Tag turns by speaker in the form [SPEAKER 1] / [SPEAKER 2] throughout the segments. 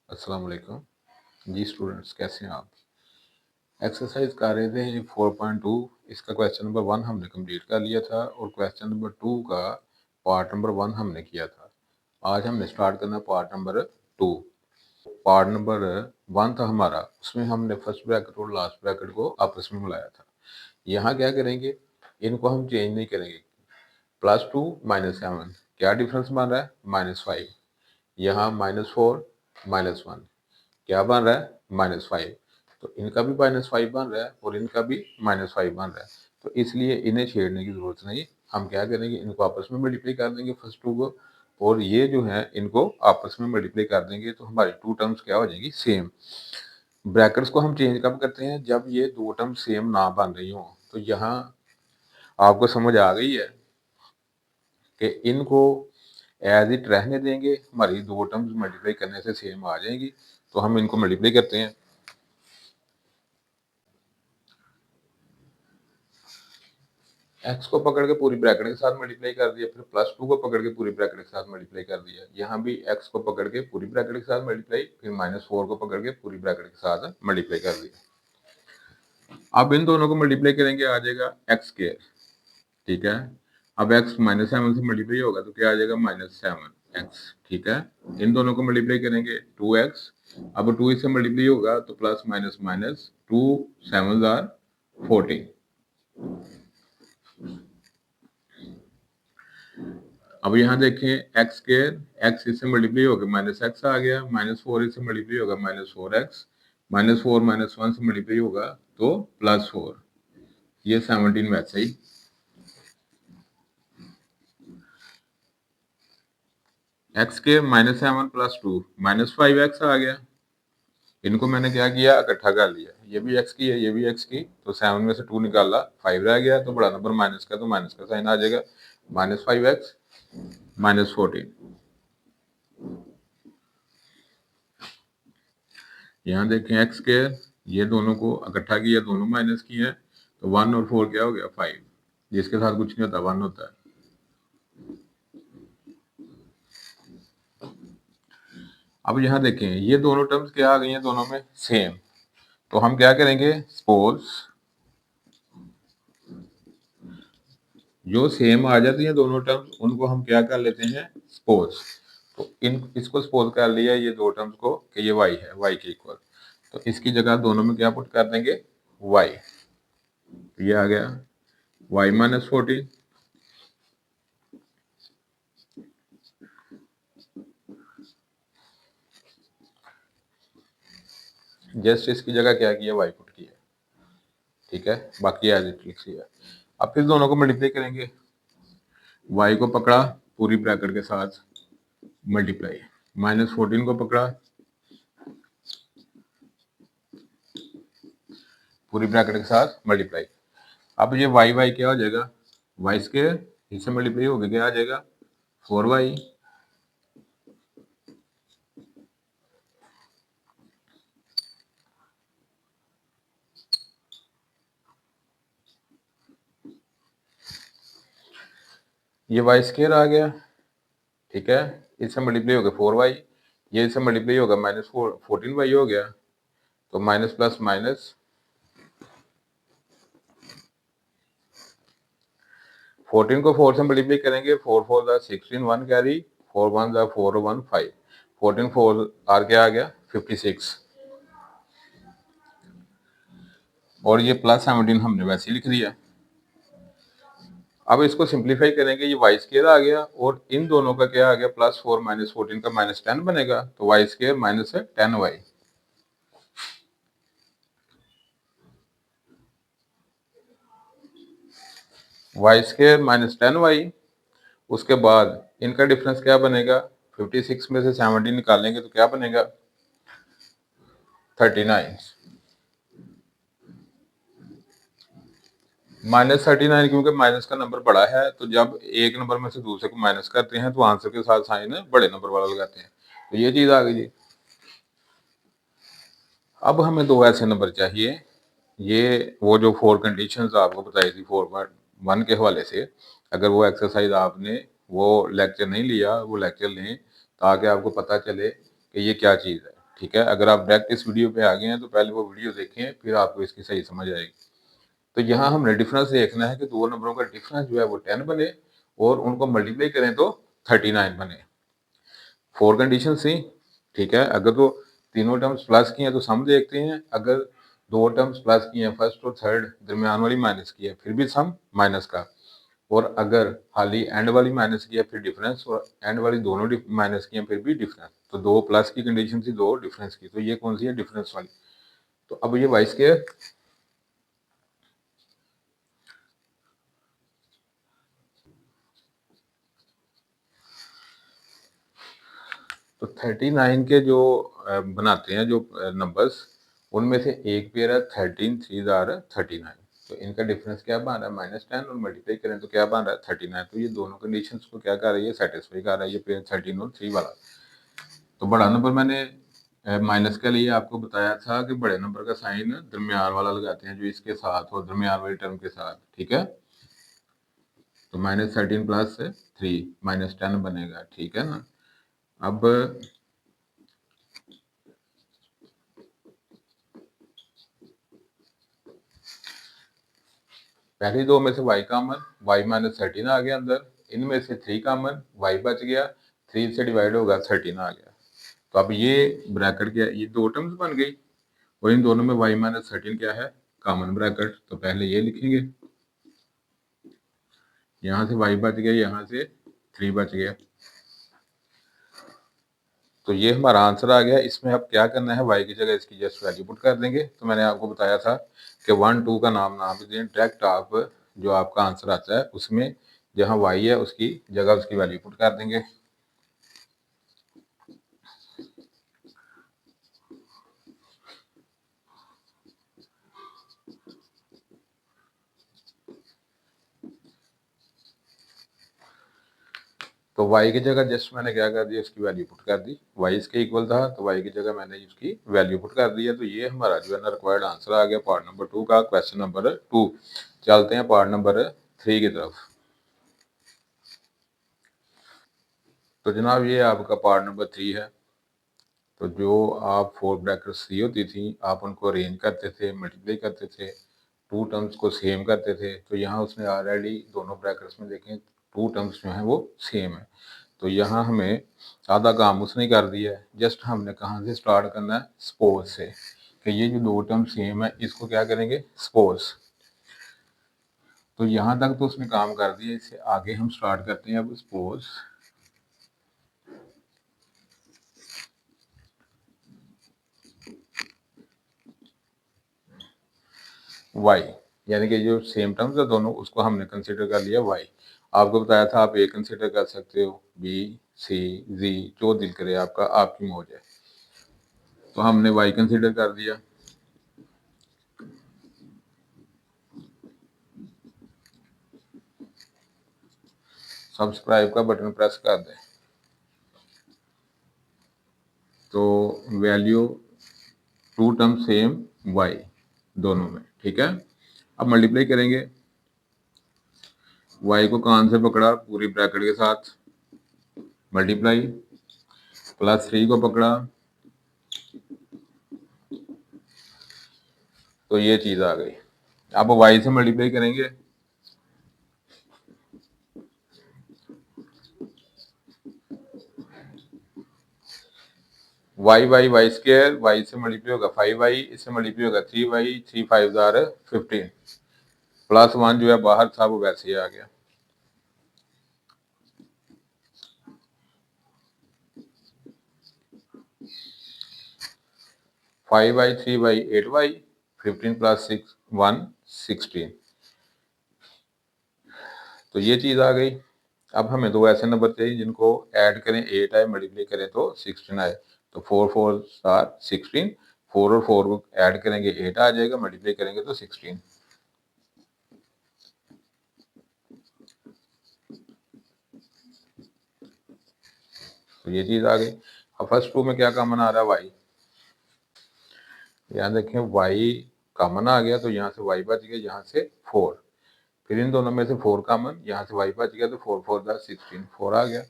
[SPEAKER 1] अस्सलाम वालेकुम जी स्टूडेंट्स, कैसे हैं आप? एक्सरसाइज कर रहे थे 4.2। इसका क्वेश्चन नंबर 1 हमने कंप्लीट कर लिया था और क्वेश्चन नंबर 2 का पार्ट नंबर 1 हमने किया था। आज हमने स्टार्ट करना पार्ट नंबर 2। पार्ट नंबर 1 था हमारा, उसमें हमने फर्स्ट ब्रैकेट और लास्ट ब्रैकेट को आपस में मिलाया था। यहाँ क्या करेंगे, इनको हम चेंज नहीं करेंगे। +2 -7 क्या डिफरेंस बन रहा है? -5। यहाँ -4 -1 क्या बन रहा है? -5। तो इनका भी -5 बन रहा है और इनका भी -5 बन रहा है। तो इसलिए इन्हें छेड़ने की ज़रूरत नहीं। हम क्या करेंगे, इनको आपस में मल्टीप्लाई कर देंगे फर्स्ट 2 को, और ये जो है इनको आपस में मल्टीप्लाई कर देंगे तो हमारी 2 टर्म्स क्या हो जाएंगी? सेम। ब्रैकेट्स को हम चेंज कब करते हैं? जब ये 2 टर्म सेम ना बन रही हों। तो यहाँ आपको समझ आ गई है कि इनको एज इट रहने देंगे, हमारी 2 टर्म्स मल्टीप्लाई करने से सेम आ जाएंगी। तो हम इनको मल्टीप्लाई करते हैं। एक्स को पकड़ के पूरी ब्रैकेट के साथ मल्टीप्लाई कर दिया, फिर +2 को पकड़ के पूरी ब्रैकेट के साथ मल्टीप्लाई कर दिया। यहाँ भी एक्स को पकड़ के पूरी ब्रैकेट के साथ मल्टीप्लाई, फिर -4 को पकड़ के पूरी ब्रैकेट के साथ मल्टीप्लाई कर दिया। अब इन दोनों को मल्टीप्लाई करेंगे, आ जाएगा x²। ठीक है। अब x -7 से मल्टीप्लाई होगा तो क्या आ जाएगा? -7x। ठीक है। इन दोनों को मल्टीप्लाई करेंगे 2x। अब 2 इससे मल्टीप्लाई होगा तो प्लस माइनस माइनस 2 7 आर 14। अब यहाँ देखें x², x इससे मल्टीप्लाई होगा -x आ गया, -4 इससे मल्टीप्लाई होगा -4x, -4 -1 से मल्टीप्लाई होगा तो +4। ये 17 वैसे ही। x² -7 + 2 -5x आ गया। इनको मैंने क्या किया? इकट्ठा कर लिया। ये भी x की है, ये भी x की, तो 7 में से 2 निकाला, 5 रह गया। तो बड़ा नंबर माइनस का, तो माइनस का साइन आ जाएगा। -5x -14। यहाँ देखें x², ये दोनों को इकट्ठा किया, दोनों माइनस किए, तो 1 और 4 क्या हो गया? 5। जिसके साथ कुछ नहीं होता, 1 होता है। अब यहाँ देखें, ये दोनों टर्म्स क्या आ गई हैं? दोनों में सेम। तो हम क्या करेंगे? सपोज जो सेम आ जाती हैं दोनों टर्म्स, उनको हम क्या कर लेते हैं? सपोज। तो इसको सपोज कर लिया, ये 2 टर्म्स को, कि ये y है, y के इक्वल। तो इसकी जगह दोनों में क्या पुट कर देंगे? y। तो ये आ गया y -14। जस्ट इसकी जगह क्या किया? y पुट किया। ठीक है, बाकी एज इट लिख लिया। अब फिर दोनों को मल्टीप्लाई करेंगे। y को पकड़ा, पूरी ब्रैकेट के साथ मल्टीप्लाई, -14 को पकड़ा, पूरी ब्रैकेट के साथ मल्टीप्लाई। अब ये y क्या हो जाएगा? y², इससे मल्टीप्लाई हो गया, क्या आ जाएगा? 4y। ये y² आ गया। ठीक है, इससे मल्टीप्लाई हो गया 4y, ये इससे मल्टीप्लाई होगा -14y हो गया। तो माइनस प्लस माइनस 14 को 4 से मल्टीप्लाई करेंगे, 4 4 दा 16, 1 कैरी, 4 1 दा 4 1 5, 14 4 आर क्या आ गया? 56। और ये +17 हमने वैसे ही लिख दिया। अब इसको सिंप्लीफाई करेंगे, ये y² आ गया, और इन दोनों का क्या आ गया? +4 -14 का -10 बनेगा, तो y² minus 10y। y² minus 10y। उसके बाद इनका डिफरेंस क्या बनेगा? 56 में से 17 निकालेंगे तो क्या बनेगा? 39। -39, क्योंकि माइनस का नंबर बड़ा है, तो जब एक नंबर में से दूसरे को माइनस करते हैं तो आंसर के साथ साइन बड़े नंबर वाला लगाते हैं। तो ये चीज आ गई जी। अब हमें 2 ऐसे नंबर चाहिए। ये वो जो 4 कंडीशंस आपको बताई थी 4.1 के हवाले से, अगर वो एक्सरसाइज आपने वो लेक्चर नहीं लिया, वो लेक्चर लें, ताकि आपको पता चले कि ये क्या चीज़ है। ठीक है, अगर आप डायरेक्ट इस वीडियो पे आ गए हैं तो पहले वो वीडियो देखें, फिर आपको इसकी सही समझ आएगी। तो यहाँ हमने डिफरेंस देखना है कि दो नंबरों का डिफरेंस जो है वो 10 बने और उनको मल्टीप्लाई करें तो 39 बने। 4 कंडीशन थी, ठीक है। अगर तो तीनों टर्म्स प्लस की हैं तो सम देखते हैं, अगर दो टर्म्स प्लस की हैं, फर्स्ट और थर्ड, दरमियान वाली माइनस की है फिर भी सम माइनस का, और अगर खाली एंड वाली माइनस की है फिर डिफरेंस, और एंड वाली दोनों माइनस की है फिर भी डिफरेंस। तो दो प्लस की कंडीशन थी, दो डिफरेंस की, तो ये कौन सी है? डिफरेंस वाली। तो अब ये वाई स्क्वायर, तो 39 के जो बनाते हैं जो नंबर्स, उनमें से एक पेयर है 13 3 जार 39, तो इनका डिफरेंस क्या बन रहा है? -10, और मल्टीप्लाई करें तो क्या बन रहा है? 39। तो ये दोनों कंडीशंस को क्या कर रही है? सेटिस्फाई कर रहा है, ये पेयर 13 और 3 वाला। तो बड़ा नंबर मैंने माइनस के लिए आपको बताया था कि बड़े नंबर का साइन दरमियान वाला लगाते हैं, जो इसके साथ हो, दरमियान वाली टर्म के साथ, ठीक है। तो -13 प्लस 3 -10 बनेगा, ठीक है ना। अब पहली दो में से y कॉमन, y -13 आ गया अंदर, इनमें से 3 कॉमन, y बच गया, 3 से डिवाइड होगा 13 आ गया। तो अब ये ब्रैकेट क्या है? ये दो टर्म्स बन गई, और इन दोनों में y -13 क्या है? Common bracket. तो पहले ये लिखेंगे, यहाँ से y बच गया, यहाँ से 3 बच गया। तो ये हमारा आंसर आ गया। इसमें अब क्या करना है? y की जगह इसकी जस्ट वैल्यू पुट कर देंगे। तो मैंने आपको बताया था कि 1 2 का नाम ना भी दें, डायरेक्ट आप जो आपका आंसर आता है उसमें जहाँ y है उसकी जगह उसकी वैल्यू पुट कर देंगे। तो y की जगह जस्ट मैंने क्या कर दिया? इसकी वैल्यू पुट कर दी। y इसके इक्वल था तो y की जगह मैंने इसकी वैल्यू पुट कर दिया। तो ये हमारा जो है ना रिक्वायर्ड आंसर आ गया पार्ट नंबर 2 का, क्वेश्चन नंबर 2। चलते हैं पार्ट नंबर 3 की तरफ। तो जनाब ये आपका पार्ट नंबर 3 है। तो जो आप 4 ब्रैकेट्स दी होती थी, आप उनको अरेंज करते थे, मल्टीप्लाई करते थे, टू टर्म्स को सेम करते थे। तो यहाँ उसने ऑलरेडी दोनों ब्रैकेट्स में देखें टू टर्म्स जो हैं वो सेम है। तो यहाँ हमें आधा काम उसने कर दिया है। जस्ट हमने कहाँ से स्टार्ट करना है? सपोज से, कि ये जो दो टर्म सेम है इसको क्या करेंगे? सपोज। तो यहाँ तक तो उसने काम कर दिया, इससे आगे हम स्टार्ट करते हैं। अब सपोज y, यानी कि जो सेम टर्म्स है दोनों, उसको हमने कंसिडर कर लिया y। आपको बताया था आप ए कंसिडर कर सकते हो, बी, सी, जी, जो दिल करे आपका, आपकी मौज है। तो हमने y कंसिडर कर दिया। सब्सक्राइब का बटन प्रेस कर दें तो value two term same y दोनों में, ठीक है। अब मल्टीप्लाई करेंगे, y को कान से पकड़ा पूरी ब्रैकेट के साथ, मल्टीप्लाई, +3 को पकड़ा, तो ये चीज आ गई। अब y से मल्टीप्लाई करेंगे, y स्क्वायर, y से मल्टीप्लाई होगा 5y, इससे मल्टीप्लाई होगा 3y, 3 5 जार 15, +1 जो है बाहर था वो वैसे ही आ गया। Five y 3y 8y, 15 + 6 1 16। तो ये चीज आ गई। अब हमें दो ऐसे नंबर चाहिए जिनको ऐड करें 8 आए, मल्टीप्लाई करें तो 16 आए। तो 4 4 16, 4 और 4 को ऐड करेंगे 8 आ जाएगा, मल्टीप्लाई करेंगे तो 16। तो ये चीज आ गई। अब फर्स्ट टू में क्या कॉमन आ रहा है? y। यहाँ देखें y कॉमन आ गया, तो यहाँ से y बच गया, यहाँ से 4। फिर इन दोनों में से 4 कॉमन, यहाँ से y बच गया, तो 4 4 16, 4 आ गया।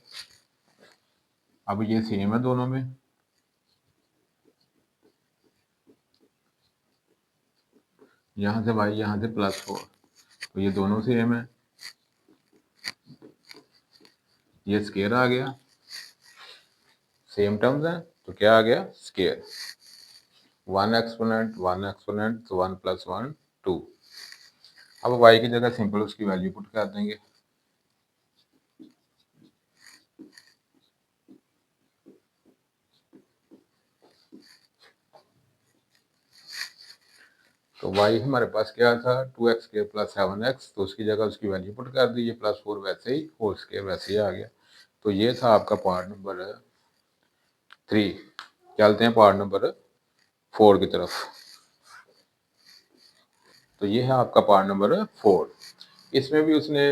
[SPEAKER 1] अब ये सेम है दोनों में, यहाँ से y, यहाँ से +4, तो ये दोनों सेम है, ये स्केयर आ गया, सेम टर्म्स हैं तो क्या आ गया स्केयर। 1 एक्सपोनेंट 1 एक्सपोनेंट तो 1 + 1 2। अब y की जगह सिंपल उसकी वैल्यू पुट कर देंगे। तो y हमारे पास क्या था 2x² + 7x, तो उसकी जगह उसकी वैल्यू पुट कर दी, +4 वैसे ही, होल स्केयर वैसे ही आ गया। तो ये था आपका पार्ट नंबर 3। चलते हैं पार्ट नंबर 4 की तरफ। तो ये है आपका पार्ट नंबर 4। इसमें भी उसने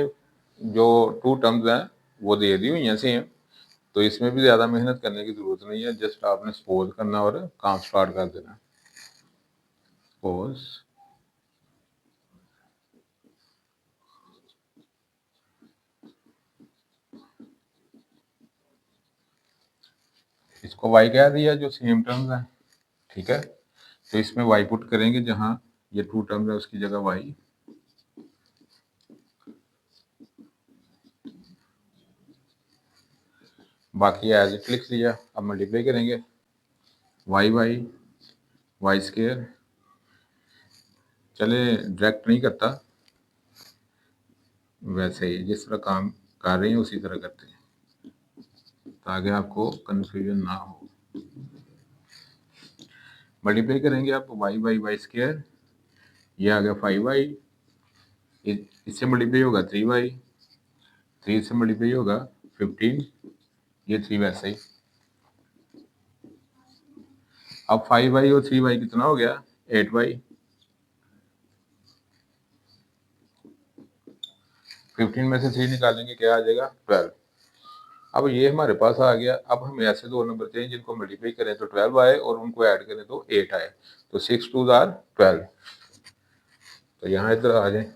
[SPEAKER 1] जो 2 टर्म्स हैं वो दे दी हुई हैं सेम, तो इसमें भी ज़्यादा मेहनत करने की ज़रूरत नहीं है, जस्ट आपने सपोज करना और काम स्टार्ट कर देना। सपोज इसको y कह दिया जो सेम टर्म्स हैं, ठीक है। तो इसमें y पुट करेंगे, जहाँ ये 2 टर्म्स है उसकी जगह y, बाकी एज इट लिख लिया। अब मल्टीप्लाई करेंगे y स्केयर, चले डायरेक्ट नहीं करता, वैसे ही जिस तरह काम कर रहे हैं उसी तरह करते हैं ताकि आपको कन्फ्यूजन ना हो। मल्टीप्लाई करेंगे आप y स्केयर, ये आ गया 5y, इससे मल्टीप्लाई होगा 3y, 3 से मल्टीप्लाई होगा 15, ये 3 वैसे ही। अब 5y और 3y कितना हो गया 8y, 15 में से 3 निकालेंगे क्या आ जाएगा 12। अब ये हमारे पास आ गया। अब हमें ऐसे 2 नंबर चाहिए जिनको मल्टीप्लाई करें तो 12 आए और उनको ऐड करें तो 8 आए, तो 6 2 आर 12। तो यहाँ इधर आ जाए,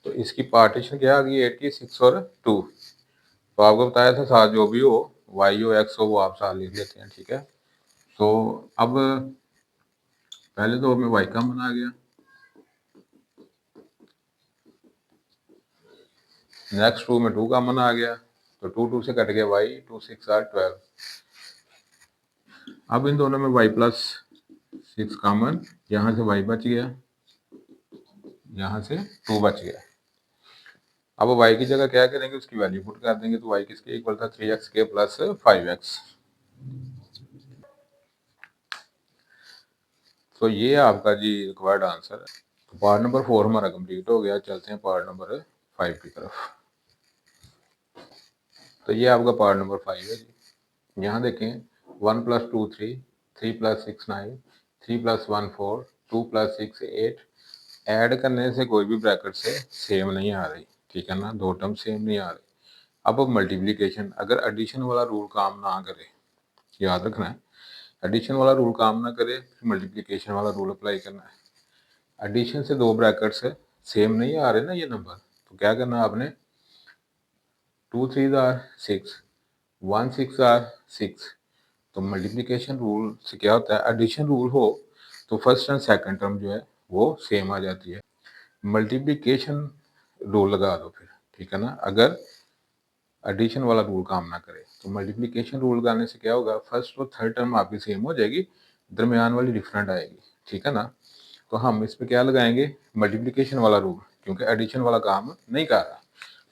[SPEAKER 1] तो इसकी पार्टीशन क्या आ गई 8 की 6 और 2। तो आपको बताया था साथ जो भी हो y हो x हो वो आप साथ लिख लेते हैं, ठीक है। तो अब पहले तो हमें y कॉमन आ गया, नेक्स्ट 2 में 2 कॉमन आ गया, तो 2 2 से कट गया y, 2 6 आर 12। अब इन दोनों में y + 6 कॉमन, यहाँ से y बच गया, यहाँ से 2 बच गया। अब y की जगह क्या करेंगे उसकी वैल्यू पुट कर देंगे, तो y किसके इक्वल था 3x² + 5x। तो ये आपका जी रिक्वायर्ड आंसर है। तो पार्ट नंबर 4 हमारा कंप्लीट हो गया। चलते हैं पार्ट नंबर 5 की तरफ। तो ये आपका पार्ट नंबर 5 है जी। यहाँ देखें 1 + 2 3, 3 + 6 9, 3 + 1 4, 2 + 6 8। ऐड करने से कोई भी ब्रैकेट से सेम नहीं आ रही, ठीक है ना, 2 टर्म सेम नहीं आ रही। अब मल्टीप्लिकेशन, अगर एडिशन वाला रूल काम ना करे, याद रखना है, एडिशन वाला रूल काम ना करे फिर मल्टीप्लिकेशन वाला रूल अप्लाई करना है। एडिशन से 2 ब्रैकेट्स सेम नहीं आ रहे ना ये नंबर, तो क्या करना आपने, 2 3 आर 6, 1 6 आर 6। तो मल्टीप्लिकेशन रूल से क्या होता है, एडिशन रूल हो तो फर्स्ट एंड सेकंड टर्म जो है वो सेम आ जाती है। मल्टीप्लिकेशन रूल लगा दो फिर, ठीक है ना। अगर एडिशन वाला रूल काम ना करे तो मल्टीप्लिकेशन रूल लगाने से क्या होगा, फर्स्ट और थर्ड टर्म आपकी सेम हो जाएगी, दरमियान वाली डिफरेंट आएगी, ठीक है ना। तो हम इस पे क्या लगाएंगे, मल्टीप्लिकेशन वाला रूल, क्योंकि एडिशन वाला काम नहीं कर रहा।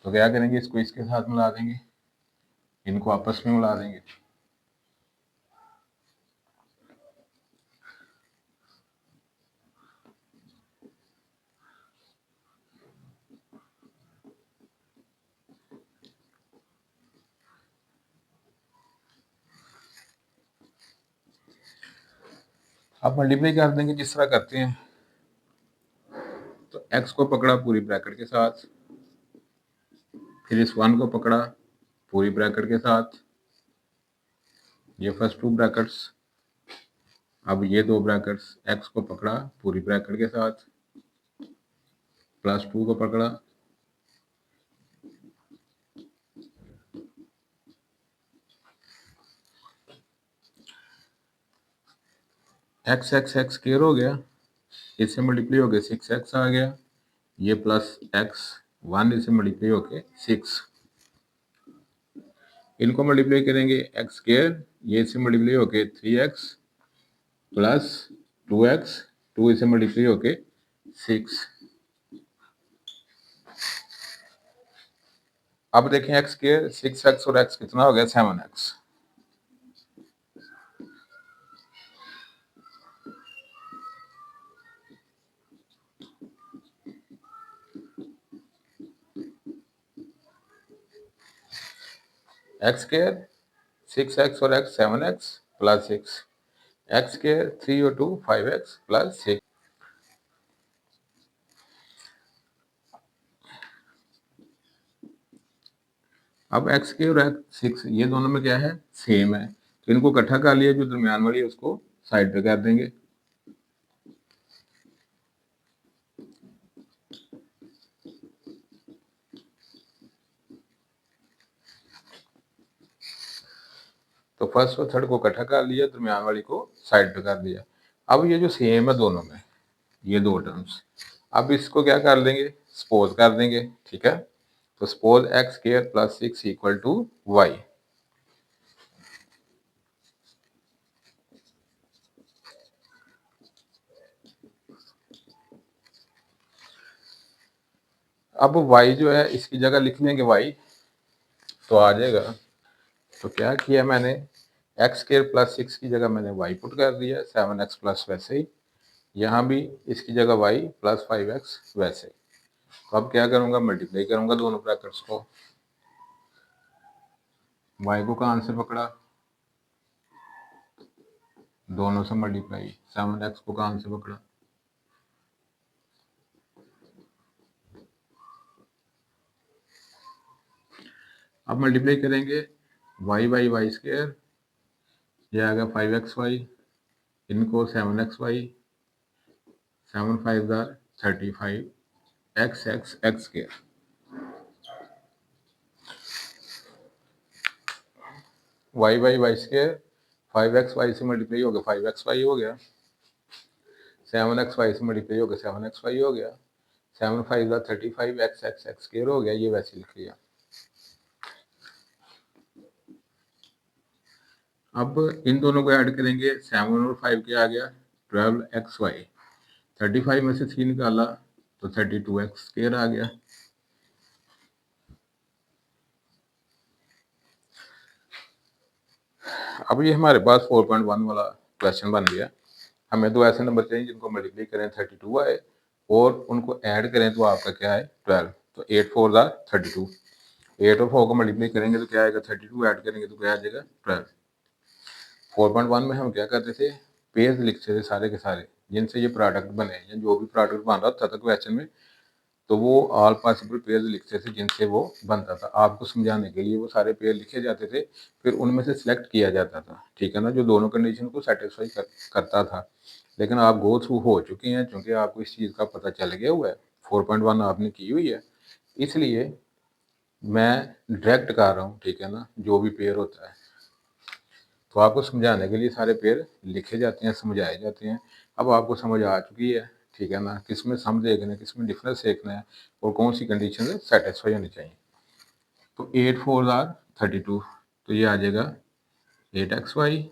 [SPEAKER 1] तो क्या करेंगे, इसको इसके साथ मिला देंगे, इनको आपस में मिला देंगे। आप मल्टीप्लाई कर देंगे जिस तरह करते हैं। तो x को पकड़ा पूरी ब्रैकेट के साथ, फिर इस 1 को पकड़ा पूरी ब्रैकेट के साथ, ये फर्स्ट 2 ब्रैकेट्स। अब ये 2 ब्रैकेट्स, x को पकड़ा पूरी ब्रैकेट के साथ, +2 को पकड़ा एक्स एक्स एक्स स्क्वायर हो गया, इससे मल्टीप्लाई हो गया 6x आ गया, ये प्लस एक्स 1 इससे मल्टीप्लाई हो गया 6, इनको मल्टीप्लाई करेंगे एक्स स्क्वायर, ये इससे मल्टीप्लाई हो गया 3x प्लस 2x, 2 इससे मल्टीप्लाई हो गया 6। अब देखें एक्स स्क्वायर 6x और x कितना हो गया 7x। एक्स स्क्वायर 6x और x 7x plus 6, x square 3 और 2 5x प्लस 6। अब एक्स स्क्वायर और एक्स 6 ये दोनों में क्या है सेम है, तो इनको इकट्ठा कर लिया, जो दरमियान वाली है उसको साइड पे कर देंगे। तो फर्स्ट और थर्ड को इकट्ठा कर लिया, दरमियान वाली को साइड पे कर दिया। अब ये जो सेम है दोनों में, ये दो टर्म्स, अब इसको क्या कर देंगे सपोज कर देंगे, ठीक है। तो suppose x square plus 6 equal to y. अब y जो है इसकी जगह लिख लेंगे y, तो आ जाएगा। तो क्या किया मैंने, एक्स स्क्वायर प्लस 6 की जगह मैंने y पुट कर दिया, 7x प्लस वैसे ही, यहाँ भी इसकी जगह y प्लस 5x वैसे ही। तो अब क्या करूँगा, मल्टीप्लाई करूँगा दोनों ब्रैकेट्स को। y को कहाँ से पकड़ा, दोनों से मल्टीप्लाई, 7x को कहाँ से पकड़ा, अब मल्टीप्लाई करेंगे y बाई वाई स्क्वायर, ये आ गया 5xy, इनको 7xy, 7 5 35, x x x स्क्वायर, y by y square 5xy से मल्टीप्लाई हो गया 5xy हो गया, 7xy से मल्टीप्लाई हो गया 7xy हो गया, 7 5 35 x x x स्क्वायर हो गया, ये वैसे लिख लिया। अब इन दोनों को ऐड करेंगे, 7 और 5 क्या आ गया 12xy, 35 में से 3 निकाला तो 32x स्क्वायर आ गया। अब ये हमारे पास 4.1 वाला क्वेश्चन बन गया। हमें दो ऐसे नंबर चाहिए जिनको मल्टीप्लाई करें 32 आए और उनको ऐड करें तो आपका क्या है 12। तो 8 4 32, 8 और 4 को मल्टीप्लाई करेंगे तो क्या आएगा 32, ऐड करेंगे तो क्या आ जाएगा 12। 4.1 में हम क्या करते थे, पेयर्स लिखते थे सारे के सारे जिनसे ये प्रोडक्ट बने, या जो भी प्रोडक्ट बन रहा था क्वेश्चन में, तो वो ऑल पॉसिबल पेयर्स लिखते थे जिनसे वो बनता था। आपको समझाने के लिए वो सारे पेयर लिखे जाते थे, फिर उनमें से सिलेक्ट किया जाता था, ठीक है ना, जो दोनों कंडीशन को सेटिस्फाई करता था। लेकिन आप गो थ्रू हो चुके हैं, क्योंकि आपको इस चीज़ का पता चल गया हुआ है, 4.1 आपने की हुई है, इसलिए मैं डायरेक्ट कर रहा हूँ, ठीक है ना, जो भी पेयर होता है। तो आपको समझाने के लिए सारे पेयर लिखे जाते हैं, समझाए जाते हैं। अब आपको समझ आ चुकी है, ठीक है ना, किसमें सम देखना है, किसमें डिफरेंस देखना है, और कौन सी कंडीशन से सेटिस्फाई होनी चाहिए। तो 8 4 32, तो ये आ जाएगा 8xy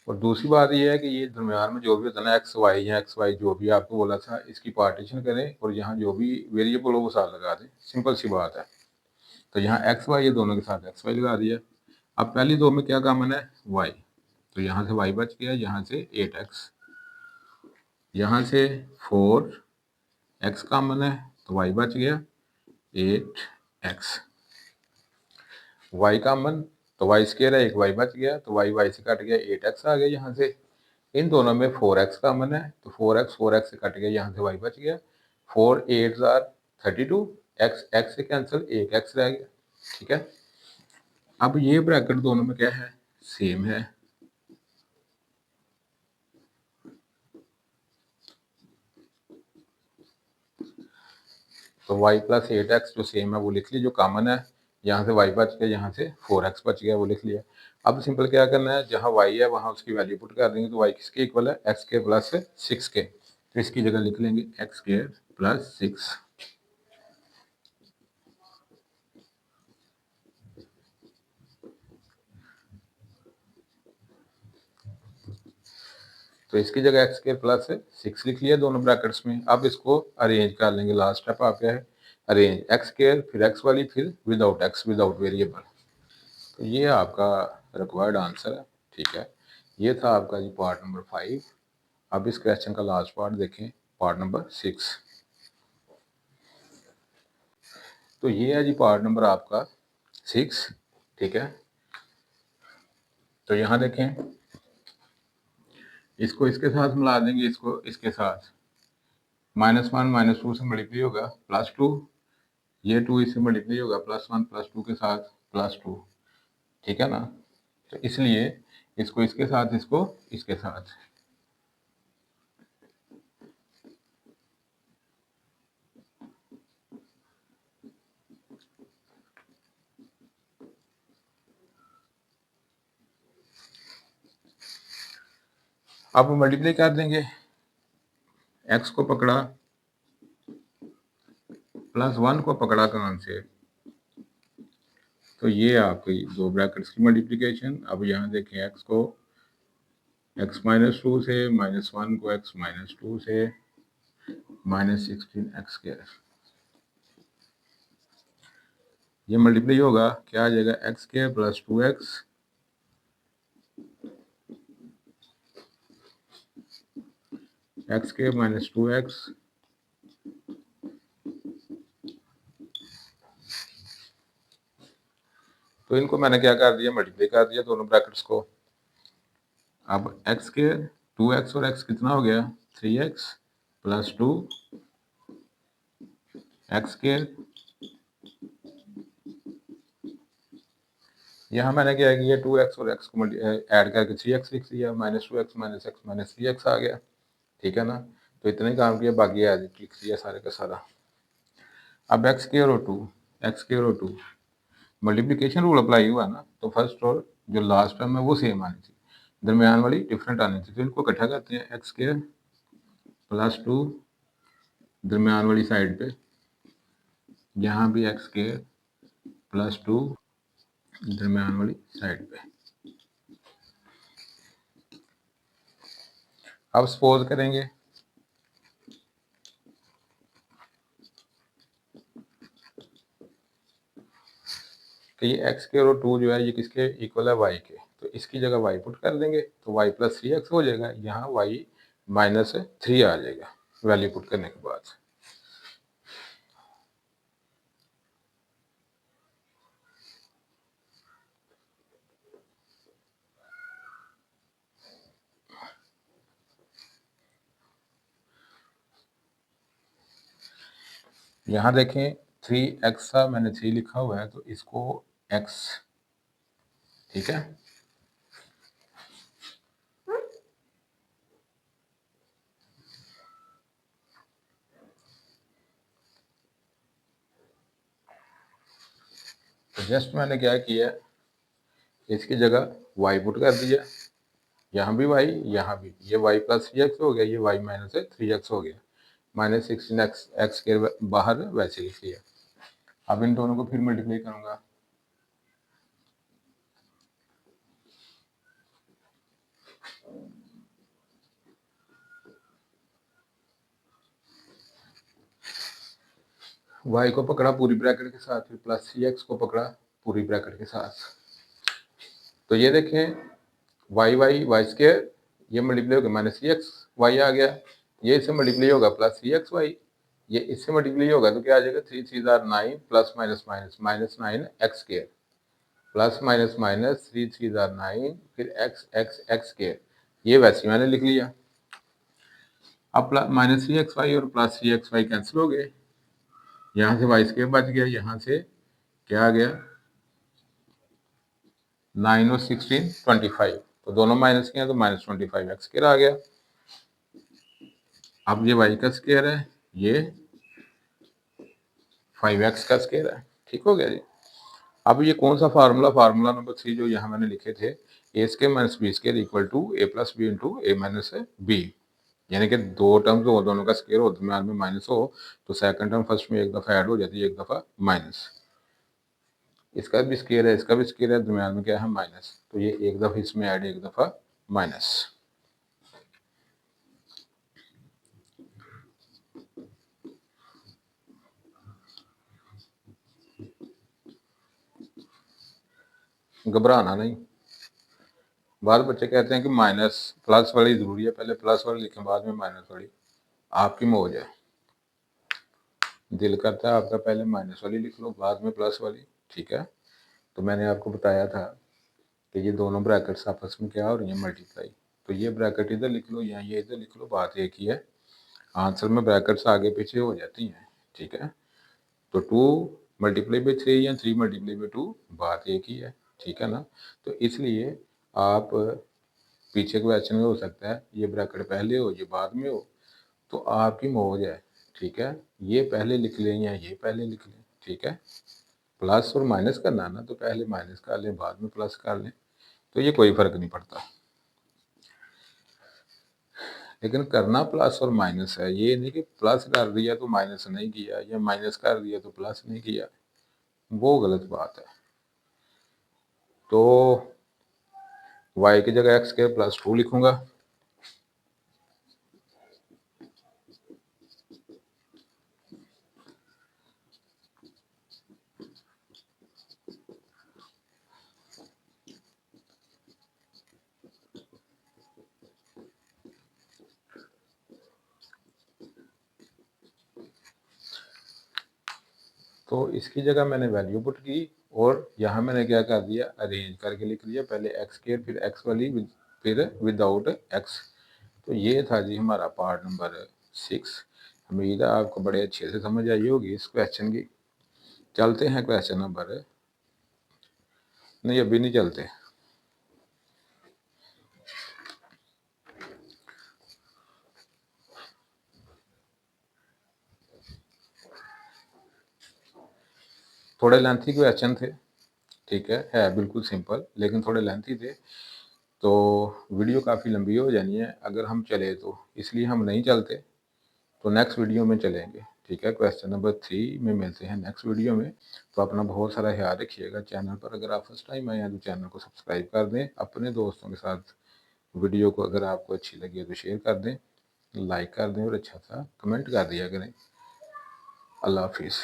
[SPEAKER 1] और दूसरी बात ये है कि ये दरमियान में जो भी होता है ना एक्स वाई या एक्स वाई जो भी आपको बोला था, इसकी पार्टीशन करें और यहाँ जो भी वेरिएबल हो वो साथ लगा दें, सिंपल सी बात है। तो यहाँ एक्स वाई ये दोनों के साथ एक्स वाई लगा दिया। अब पहली दो में क्या कॉमन है वाई, तो यहाँ से वाई बच गया, यहाँ से 8x, यहाँ से 4x कॉमन है तो वाई बच गया 8x, वाई कॉमन तो वाई स्क्वायर है, एक वाई बच गया तो वाई वाई से कट गया 8x आ गया यहाँ से। इन दोनों में 4x कॉमन है तो 4x से कट गया, यहाँ से वाई बच गया, 4 8 32, x से कैंसिल, एक x रह गया, ठीक है। अब ये ब्रैकेट दोनों में क्या है सेम है, तो y प्लस 8x जो सेम है वो लिख ली, जो कॉमन है यहाँ से y बच गया, यहाँ से 4x बच गया, वो लिख लिया। अब सिंपल क्या करना है, जहाँ y है वहाँ उसकी वैल्यू पुट कर देंगे, तो y किसके इक्वल है, x के प्लस 6 के। तो इसकी जगह लिख लेंगे x के प्लस 6। तो इसकी जगह x के प्लस 6 लिख लिया दोनों ब्रैकेट्स में। अब इसको अरेंज कर लेंगे, लास्ट स्टेप आ गया है अरेंज, x के फिर x वाली फिर विदाउट x, विदाउट वेरिएबल। तो ये आपका रिक्वायर्ड आंसर है, ठीक है। ये था आपका जी पार्ट नंबर 5। अब इस क्वेश्चन का लास्ट पार्ट देखें, पार्ट नंबर 6। तो ये है जी पार्ट नंबर आपका 6, ठीक है। तो यहाँ देखें, इसको इसके साथ मिला देंगे, इसको इसके साथ, -1 -2 से मल्टीप्लाई होगा +2, ये 2 इससे मल्टीप्लाई होगा +1 +2 के साथ +2, ठीक है ना। तो इसलिए इसको इसके साथ, इसको इसके साथ। अब मल्टीप्लाई कर देंगे, x को पकड़ा, +1 को पकड़ा कौन से, तो ये आपकी दो ब्रैकेट्स की मल्टीप्लिकेशन। अब यहाँ देखें, x को x-2 से, -1 को x-2 से, -16x²। ये मल्टीप्लाई होगा, क्या आ जाएगा, x² + 2x x² - 2x तो इनको मैंने क्या कर दिया, मल्टीप्लाई कर दिया दोनों ब्रैकेट्स को। अब x² 2x और x कितना हो गया, 3x + 2 x²। यहाँ मैंने क्या किया, 2x और x को ऐड करके 3x लिख दिया, -2x - x - 3x आ गया, ठीक है ना। तो इतना ही काम किया, बाकी एज इट लिख दिया सारे का सारा। अब x² और 2 मल्टीप्लिकेशन रूल अप्लाई हुआ ना, तो फर्स्ट और जो लास्ट टर्म है वो सेम आनी थी, दरमियान वाली डिफरेंट आनी थी। तो इनको इकट्ठा करते हैं, x² + 2 दरमियान वाली साइड पे, यहाँ भी x² + 2 दरमियान वाली साइड पे। अब सपोज करेंगे कि ये x² और 2 जो है ये किसके इक्वल है, y के। तो इसकी जगह y पुट कर देंगे, तो y + 3x हो जाएगा, यहाँ y -3 आ जाएगा वैल्यू पुट करने के बाद। यहाँ देखें 3x था, मैंने 3 लिखा हुआ है, तो इसको x, ठीक है। तो जस्ट मैंने क्या किया, इसकी जगह y पुट कर दिया, यहाँ भी y, यहाँ भी, ये y + 3x हो गया, ये y - 3x हो गया, -16x x के बाहर वैसे लिख लिया। अब इन दोनों को फिर मल्टीप्लाई करूंगा, y को पकड़ा पूरी ब्रैकेट के साथ, फिर +3x को पकड़ा पूरी ब्रैकेट के साथ। तो ये देखें, y² ये मल्टीप्लाई होगा, -3x y आ गया, ये इससे मल्टीप्लाई होगा +3x y, ये इससे मल्टीप्लाई होगा, तो क्या आ जाएगा, 3 3 9 plus minus minus -9x², plus minus minus 3 3 9, फिर x², ये वैसे मैंने लिख लिया। अब -3xy और +3xy कैंसिल हो गए, यहाँ से y² बच गया, यहाँ से क्या आ गया, 9 और 16 25, तो दोनों माइनस किया तो -25x² आ गया। अब ये y का स्क्वायर है, ये 5x का स्क्वायर है, ठीक हो गया जी। अब ये कौन सा फार्मूला, फार्मूला नंबर 3 जो यहाँ मैंने लिखे थे, A square minus B square equal to A plus B into A minus B, यानी कि दो टर्म्स हो, दोनों का स्क्वायर हो, दरम्यान में माइनस हो, तो सेकंड टर्म फर्स्ट में एक दफ़ा ऐड हो जाती है, एक दफ़ा माइनस। इसका भी स्क्वायर है, इसका भी स्क्वायर है, दरम्यान में क्या है माइनस, तो ये एक दफ़ा इसमें ऐड, एक दफ़ा माइनस। घबराना नहीं। बाद बच्चे कहते हैं कि माइनस प्लस वाली ज़रूरी है, पहले प्लस वाली लिखें बाद में माइनस वाली, आपकी मौज है। दिल करता है आपका पहले माइनस वाली लिख लो बाद में प्लस वाली, ठीक है। तो मैंने आपको बताया था कि ये दोनों ब्रैकेट्स आपस में क्या हो रही हैं, मल्टीप्लाई। तो ये ब्रैकेट इधर लिख लो या ये इधर लिख लो, बात एक ही है। आंसर में ब्रैकेट्स आगे पीछे हो जाती हैं, ठीक है। तो 2 मल्टीप्लाई बाई 3 या 3 मल्टीप्लाई बाई 2, बात एक ही है, ठीक है ना। तो इसलिए आप पीछे क्वेश्चन में हो सकता है ये ब्रैकेट पहले हो ये बाद में हो, तो आपकी मौज है, ठीक है। ये पहले लिख लें या ये पहले लिख लें, ठीक है। प्लस और माइनस करना ना, तो पहले माइनस कर लें बाद में प्लस कर लें, तो ये कोई फर्क नहीं पड़ता। लेकिन करना प्लस और माइनस है, ये नहीं कि प्लस कर दिया तो माइनस नहीं किया या माइनस कर दिया तो प्लस नहीं किया, वो गलत बात है। तो y की जगह x के प्लस 2 लिखूंगा, तो इसकी जगह मैंने वैल्यू पुट की और यहाँ मैंने क्या कर दिया, अरेंज करके लिख दिया, पहले एक्स स्क्वायर फिर एक्स वाली फिर विदाउट एक्स। तो ये था जी हमारा पार्ट नंबर 6। उम्मीद है आपको बड़े अच्छे से समझ आई होगी इस क्वेश्चन की। चलते हैं क्वेश्चन नंबर, नहीं अभी नहीं चलते, थोड़े लेंथी क्वेश्चन थे, ठीक है बिल्कुल सिंपल लेकिन थोड़े लेंथी थे, तो वीडियो काफ़ी लंबी हो जानी है अगर हम चले तो, इसलिए हम नहीं चलते, तो नेक्स्ट वीडियो में चलेंगे, ठीक है। क्वेश्चन नंबर 3 में मिलते हैं नेक्स्ट वीडियो में। तो अपना बहुत सारा ख्याल रखिएगा। चैनल पर अगर आप फर्स्ट टाइम आए हैं तो चैनल को सब्सक्राइब कर दें, अपने दोस्तों के साथ वीडियो को अगर आपको अच्छी लगी है तो शेयर कर दें, लाइक कर दें और अच्छा सा कमेंट कर दिया करें। अल्लाह हाफिज़।